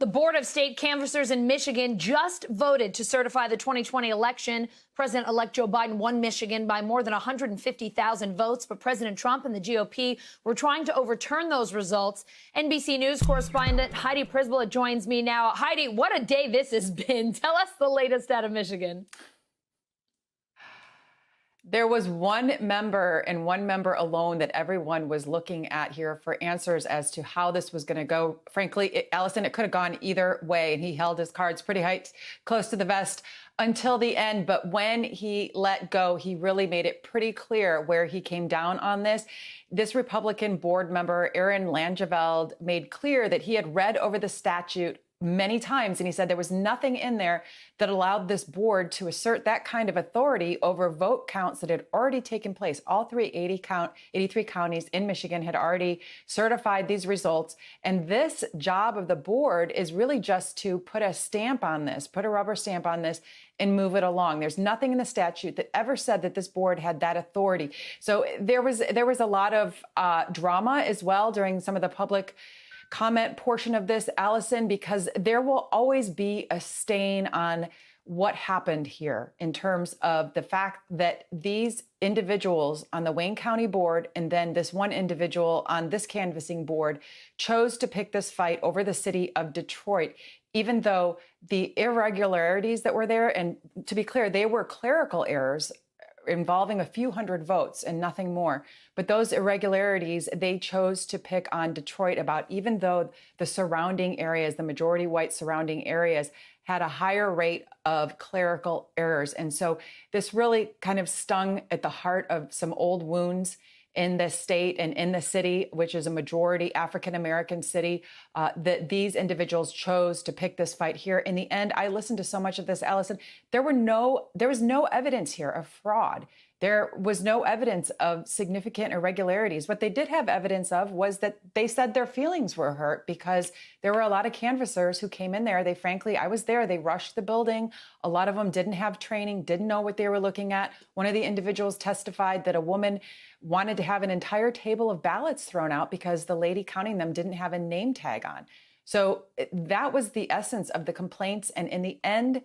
The Board of State Canvassers in Michigan just voted to certify the 2020 election. President-elect Joe Biden won Michigan by more than 150,000 votes, but President Trump and the GOP were trying to overturn those results. NBC News correspondent Heidi Prisbilla joins me now. Heidi, what a day this has been. Tell us the latest out of Michigan. There was one member and one member alone that everyone was looking at here for answers as to how this was going to go. Frankly, Allison, it could have gone either way, and he held his cards pretty close to the vest until the end. But when he let go, he really made it pretty clear where he came down on this. This Republican board member, Aaron Langeveld, made clear that he had read over the statute many times, and he said there was nothing in there that allowed this board to assert that kind of authority over vote counts that had already taken place. All 83 counties in Michigan had already certified these results. And this job of the board is really just to put a stamp on this, put a rubber stamp on this and move it along. There's nothing in the statute that ever said that this board had that authority. So there was a lot of drama as well during some of the public comment portion of this, Allison, because there will always be a stain on what happened here in terms of the fact that these individuals on the Wayne County board and then this one individual on this canvassing board chose to pick this fight over the city of Detroit, even though the irregularities that were there, and to be clear, they were clerical errors involving a few hundred votes and nothing more. But those irregularities, they chose to pick on Detroit about, even though the surrounding areas, the majority white surrounding areas, had a higher rate of clerical errors. And so this really kind of stung at the heart of some old wounds in the state and in the city, which is a majority African-American city, that these individuals chose to pick this fight here. In the end, I listened to so much of this, Allison. There was no evidence here of fraud. There was no evidence of significant irregularities. What they did have evidence of was that they said their feelings were hurt because there were a lot of canvassers who came in there. I was there. They rushed the building. A lot of them didn't have training, didn't know what they were looking at. One of the individuals testified that a woman wanted to have an entire table of ballots thrown out because the lady counting them didn't have a name tag on. So that was the essence of the complaints. And in the end,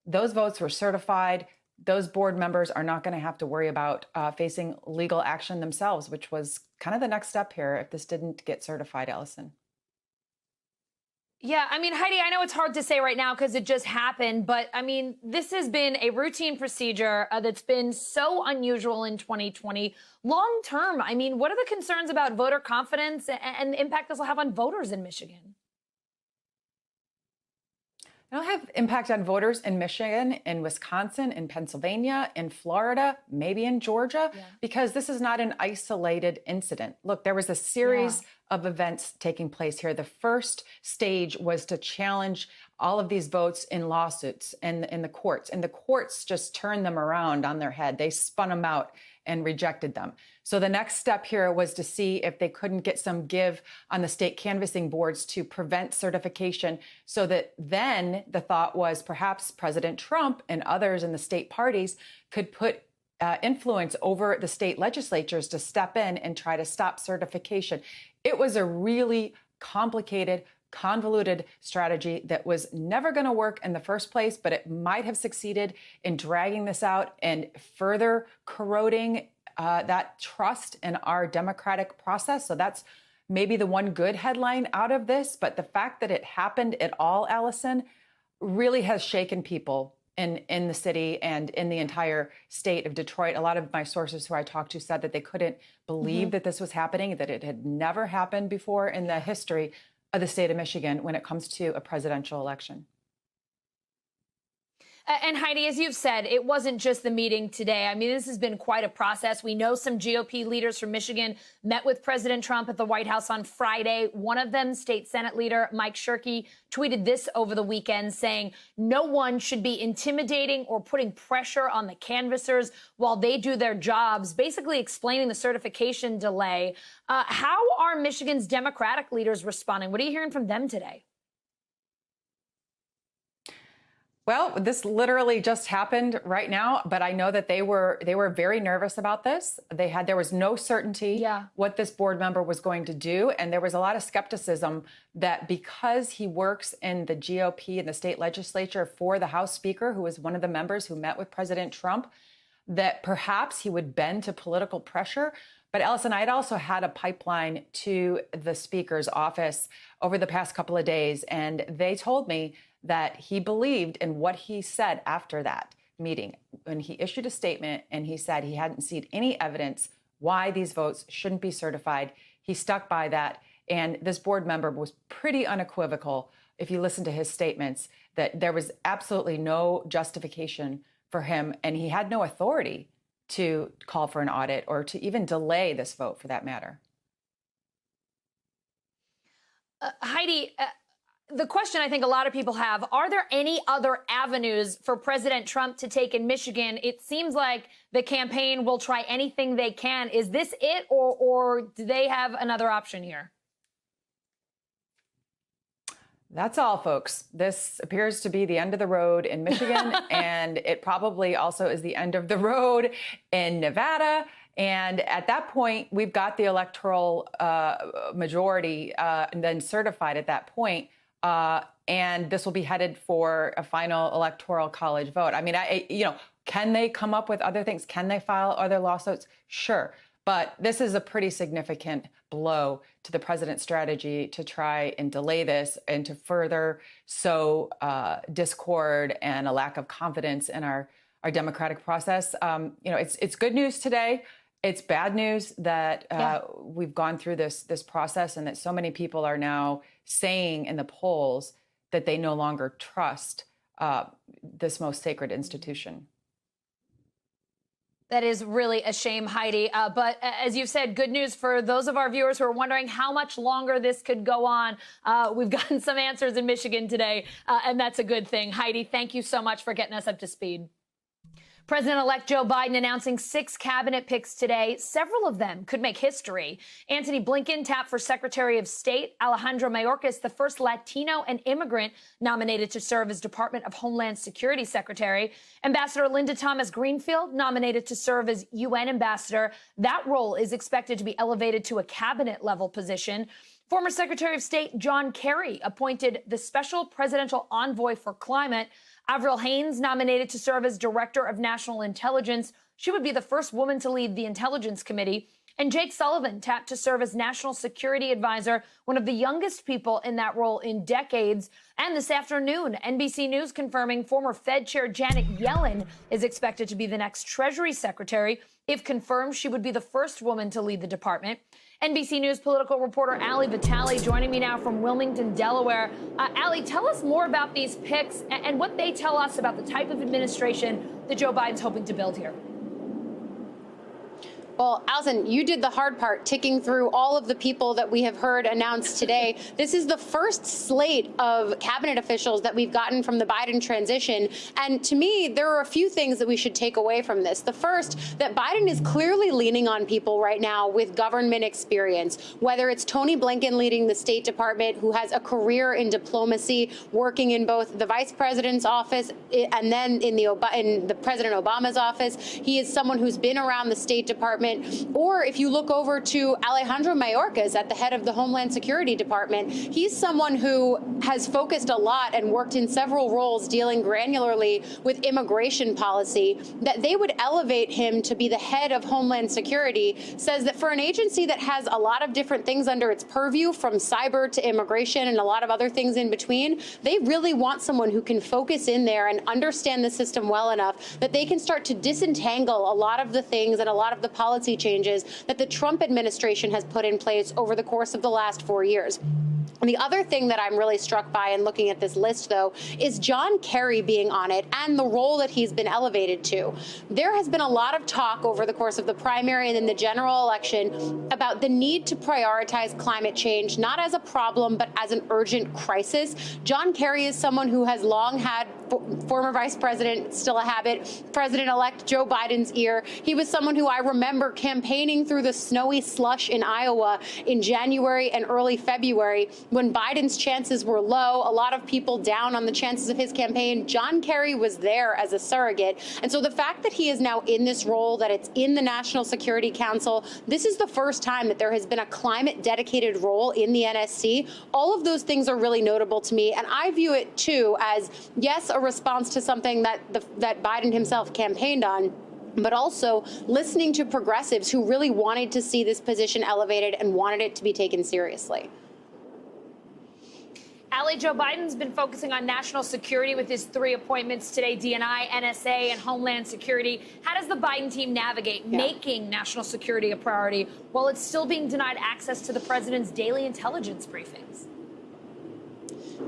those votes were certified. Those board members are not going to have to worry about facing legal action themselves, which was kind of the next step here if this didn't get certified, Allison. Yeah, I mean, Heidi, I know it's hard to say right now because it just happened, but I mean, this has been a routine procedure that's been so unusual in 2020. Long term, I mean, what are the concerns about voter confidence and the impact this will have on voters in Michigan? It'll have impact on voters in Michigan, in Wisconsin, in Pennsylvania, in Florida, maybe in Georgia, because this is not an isolated incident. Look, there was a series of events taking place here. The first stage was to challenge all of these votes in lawsuits in the courts, and the courts just turned them around on their head. They spun them out and rejected them. So the next step here was to see if they couldn't get some give on the state canvassing boards to prevent certification, so that then the thought was perhaps President Trump and others in the state parties could put influence over the state legislatures to step in and try to stop certification. It was a really complicated, convoluted strategy that was never going to work in the first place, but it might have succeeded in dragging this out and further corroding that trust in our democratic process. So that's maybe the one good headline out of this. But the fact that it happened at all, Allison, really has shaken people in the city and in the entire state of Detroit. A lot of my sources who I talked to said that they couldn't believe that this was happening, that it had never happened before in the history of the state of Michigan when it comes to a presidential election. And Heidi, as you've said, it wasn't just the meeting today. I mean, this has been quite a process. We know some GOP leaders from Michigan met with President Trump at the White House on Friday. One of them, State Senate leader Mike Shirkey, tweeted this over the weekend saying no one should be intimidating or putting pressure on the canvassers while they do their jobs, basically explaining the certification delay. How are Michigan's Democratic leaders responding? What are you hearing from them today? Well, this literally just happened right now, but I know that they were very nervous about this. There was no certainty what this board member was going to do, and there was a lot of skepticism that because he works in the GOP and the state legislature for the House Speaker, who was one of the members who met with President Trump, that perhaps he would bend to political pressure. But Allison, I'd also had a pipeline to the Speaker's office over the past couple of days, and they told me that he believed in what he said after that meeting, when he issued a statement and he said he hadn't seen any evidence why these votes shouldn't be certified. He stuck by that. And this board member was pretty unequivocal, if you listen to his statements, that there was absolutely no justification for him, and he had no authority to call for an audit or to even delay this vote for that matter. Heidi, the question I think a lot of people have, are there any other avenues for President Trump to take in Michigan? It seems like the campaign will try anything they can. Is this it, or do they have another option here? That's all, folks. This appears to be the end of the road in Michigan, and it probably also is the end of the road in Nevada. And at that point, we've got the electoral majority and then certified at that point. And this will be headed for a final electoral college vote. I mean, can they come up with other things? Can they file other lawsuits? Sure. But this is a pretty significant blow to the president's strategy to try and delay this and to further sow discord and a lack of confidence in our democratic process. It's good news today. It's bad news that we've gone through this process and that so many people are now saying in the polls that they no longer trust this most sacred institution. That is really a shame, Heidi. But as you've said, good news for those of our viewers who are wondering how much longer this could go on. We've gotten some answers in Michigan today, and that's a good thing. Heidi, thank you so much for getting us up to speed. President-elect Joe Biden announcing 6 cabinet picks today. Several of them could make history. Antony Blinken tapped for Secretary of State. Alejandro Mayorkas, the first Latino and immigrant nominated to serve as Department of Homeland Security Secretary. Ambassador Linda Thomas-Greenfield nominated to serve as UN Ambassador. That role is expected to be elevated to a cabinet-level position. Former Secretary of State John Kerry appointed the Special Presidential Envoy for Climate. Avril Haines nominated to serve as Director of National Intelligence. She would be the first woman to lead the Intelligence Committee. And Jake Sullivan tapped to serve as National Security Advisor, one of the youngest people in that role in decades. And this afternoon, NBC News confirming former Fed Chair Janet Yellen is expected to be the next Treasury Secretary. If confirmed, she would be the first woman to lead the department. NBC News political reporter Ali Vitale joining me now from Wilmington, Delaware. Ali, tell us more about these picks and what they tell us about the type of administration that Joe Biden's hoping to build here. Well, Allison, you did the hard part, ticking through all of the people that we have heard announced today. This is the first slate of cabinet officials that we've gotten from the Biden transition. And to me, there are a few things that we should take away from this. The first, that Biden is clearly leaning on people right now with government experience, whether it's Tony Blinken leading the State Department, who has a career in diplomacy, working in both the vice president's office and then in the President Obama's office. He is someone who's been around the State Department. Or if you look over to Alejandro Mayorkas at the head of the Homeland Security Department, he's someone who has focused a lot and worked in several roles dealing granularly with immigration policy. That they would elevate him to be the head of Homeland Security says that for an agency that has a lot of different things under its purview, from cyber to immigration and a lot of other things in between, they really want someone who can focus in there and understand the system well enough that they can start to disentangle a lot of the things and a lot of the policy changes that the Trump administration has put in place over the course of the last 4 years. And the other thing that I'm really struck by in looking at this list, though, is John Kerry being on it and the role that he's been elevated to. There has been a lot of talk over the course of the primary and then the general election about the need to prioritize climate change, not as a problem, but as an urgent crisis. John Kerry is someone who has long had former vice president, still a habit, President-elect Joe Biden's ear. He was someone who I remember campaigning through the snowy slush in Iowa in January and early February when Biden's chances were low, a lot of people down on the chances of his campaign, John Kerry was there as a surrogate. And so the fact that he is now in this role, that it's in the National Security Council, this is the first time that there has been a climate dedicated role in the NSC. All of those things are really notable to me. And I view it, too, as, yes, a response to something that Biden himself campaigned on, but also listening to progressives who really wanted to see this position elevated and wanted it to be taken seriously. Ali, Joe Biden's been focusing on national security with his 3 appointments today, DNI, NSA, and Homeland Security. How does the Biden team navigate making national security a priority while it's still being denied access to the president's daily intelligence briefings?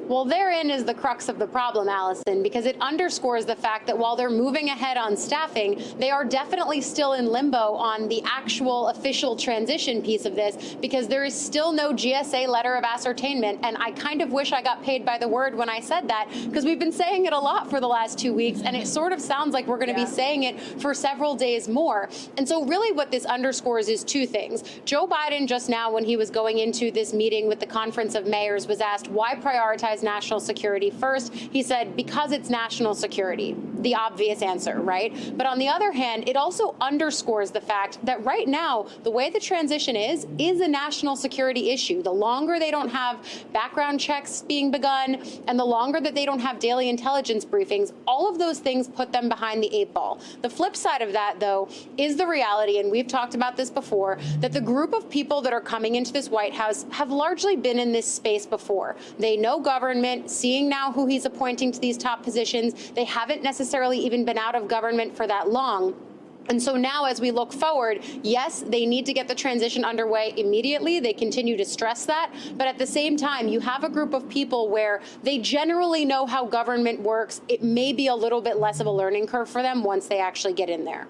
Well, therein is the crux of the problem, Allison, because it underscores the fact that while they're moving ahead on staffing, they are definitely still in limbo on the actual official transition piece of this, because there is still no GSA letter of ascertainment. And I kind of wish I got paid by the word when I said that, because we've been saying it a lot for the last 2 weeks, and it sort of sounds like we're going to be saying it for several days more. And so really what this underscores is 2 things. Joe Biden just now, when he was going into this meeting with the Conference of Mayors, was asked, why prioritize national security first? He said, because it's national security. The obvious answer, right? But on the other hand, it also underscores the fact that right now, the way the transition is a national security issue. The longer they don't have background checks being begun, and the longer that they don't have daily intelligence briefings, all of those things put them behind the 8 ball. The flip side of that, though, is the reality, and we've talked about this before, that the group of people that are coming into this White House have largely been in this space before. They know government, seeing now who he's appointing to these top positions. They haven't necessarily even been out of government for that long. And so now, as we look forward, yes, they need to get the transition underway immediately. They continue to stress that. But at the same time, you have a group of people where they generally know how government works. It may be a little bit less of a learning curve for them once they actually get in there.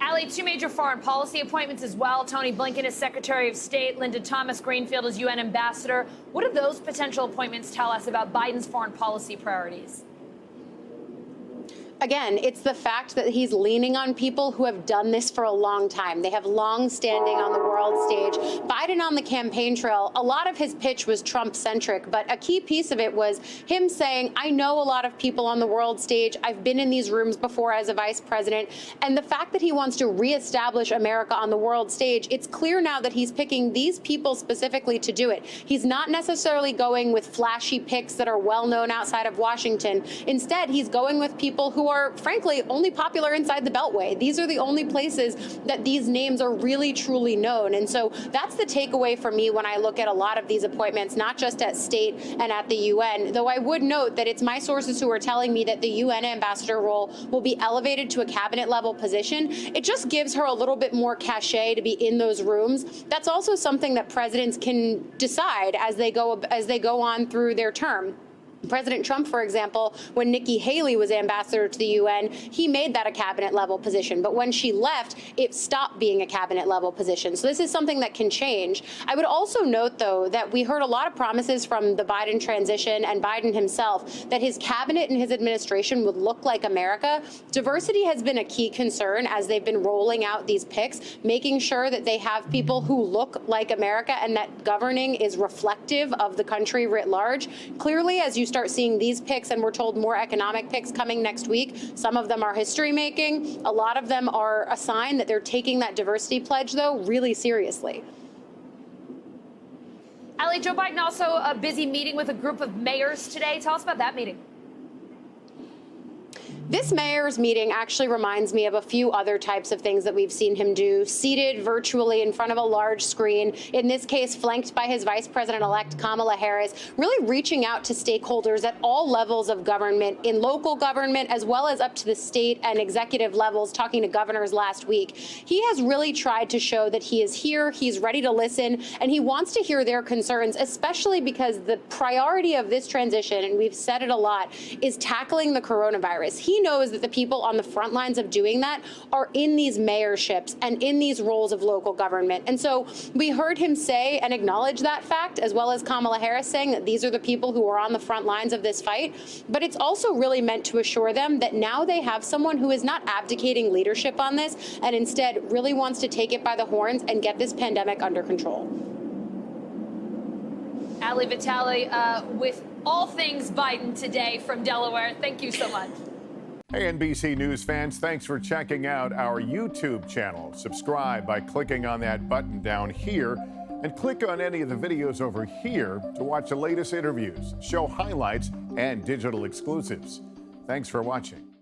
Ali, 2 major foreign policy appointments as well. Tony Blinken as Secretary of State, Linda Thomas-Greenfield as UN Ambassador. What do those potential appointments tell us about Biden's foreign policy priorities? Again, it's the fact that he's leaning on people who have done this for a long time. They have long standing on the world stage. Biden on the campaign trail, a lot of his pitch was Trump-centric, but a key piece of it was him saying, I know a lot of people on the world stage. I've been in these rooms before as a vice president. And the fact that he wants to reestablish America on the world stage, it's clear now that he's picking these people specifically to do it. He's not necessarily going with flashy picks that are well known outside of Washington. Instead, he's going with people who are, frankly, only popular inside the Beltway. These are the only places that these names are really, truly known. And so that's the takeaway for me when I look at a lot of these appointments, not just at state and at the UN, though I would note that it's my sources who are telling me that the UN ambassador role will be elevated to a cabinet level position. It just gives her a little bit more cachet to be in those rooms. That's also something that presidents can decide as they go on through their term. President Trump, for example, when Nikki Haley was ambassador to the UN, he made that a cabinet level position. But when she left, it stopped being a cabinet level position. So this is something that can change. I would also note, though, that we heard a lot of promises from the Biden transition and Biden himself that his cabinet and his administration would look like America. Diversity has been a key concern as they've been rolling out these picks, making sure that they have people who look like America and that governing is reflective of the country writ large. Clearly, as you start seeing these picks, and we're told more economic picks coming next week, some of them are history making. A lot of them are a sign that they're taking that diversity pledge, though, really seriously. Ali, Joe Biden also a busy meeting with a group of mayors today. Tell us about that meeting. This mayor's meeting actually reminds me of a few other types of things that we've seen him do, seated virtually in front of a large screen, in this case flanked by his vice president-elect Kamala Harris, really reaching out to stakeholders at all levels of government, in local government as well as up to the state and executive levels, talking to governors last week. He has really tried to show that he is here, he's ready to listen, and he wants to hear their concerns, especially because the priority of this transition, and we've said it a lot, is tackling the coronavirus. He knows that the people on the front lines of doing that are in these mayorships and in these roles of local government. And so we heard him say and acknowledge that fact, as well as Kamala Harris saying that these are the people who are on the front lines of this fight. But it's also really meant to assure them that now they have someone who is not abdicating leadership on this and instead really wants to take it by the horns and get this pandemic under control. Ali Vitale with all things Biden today from Delaware. Thank you so much. Hey, NBC News fans, thanks for checking out our YouTube channel. Subscribe by clicking on that button down here and click on any of the videos over here to watch the latest interviews, show highlights, and digital exclusives. Thanks for watching.